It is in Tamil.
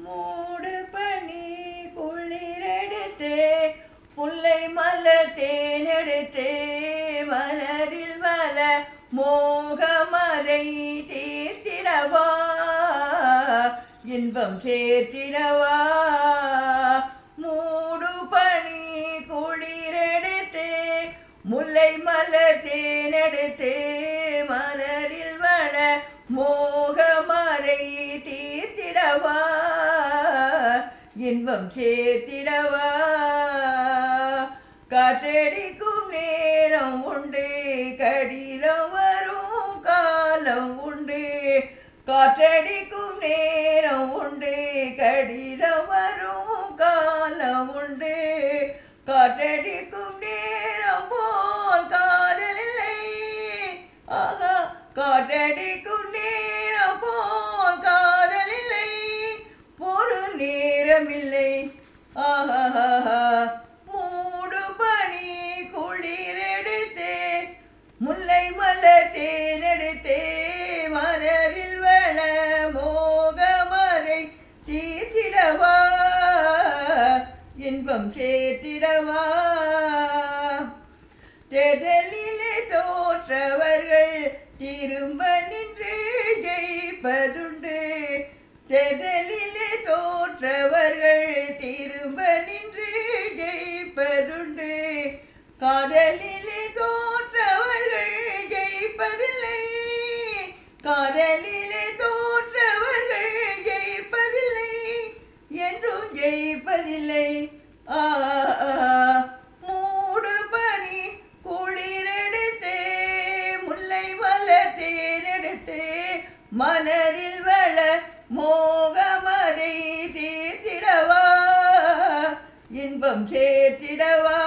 மூடு பனி குளிரெடுத்தே முல்லை மலர் தேனெடுத்தே மலரில் வள மோகமதை தீர்த்திடவா இன்பம் சேர்த்திடவா மூடு பனி குளிரெடுத்தே முல்லை மலர் தேனெடுத்தே மலரில் வள மோகமதை தீர்த்திடவா இன்பம் சேர்த்திடவா காற்றடிக்கும் நேரம் உண்டு கடிதம் வரும் காலம் உண்டு காற்றடிக்கும் நேரம் உண்டு கடிதம் வரும் காலம் உண்டு காற்றடிக்கும் நேரம் போல் காதலில்லை ஆகா காற்றடிக்கும் நேரம் போல் காதலில்லை ஒரு நேரமில்லை ஆஹா மூடு பனி குளிரெடுத்தே முல்லை மலர் தேனெடுத்தே மலரில் வள மோகமரை தீர்த்திடவா இன்பம் சேர்த்திடவா தேர்தலிலே தோற்றவர்கள் திரும்ப நின்று ஜெயிப்பதுண்டு தேர்தலிலே தோற்றவர்கள் திரும்ப நின்று ஜெயிப்பதுண்டு காதலிலே தோற்றவர்கள் ஜெயிப்பதில்லை காதலிலே தோற்றவர்கள் ஜெயிப்பதில்லை என்றும் ஜெயிப்பதில்லை மூடு பனி குளிரெடுத்தே முல்லை மலர் தேனெடுத்தே மலரில் வள மோகமதை தீர்த்திடவா இன்பம் சேர்த்திடவா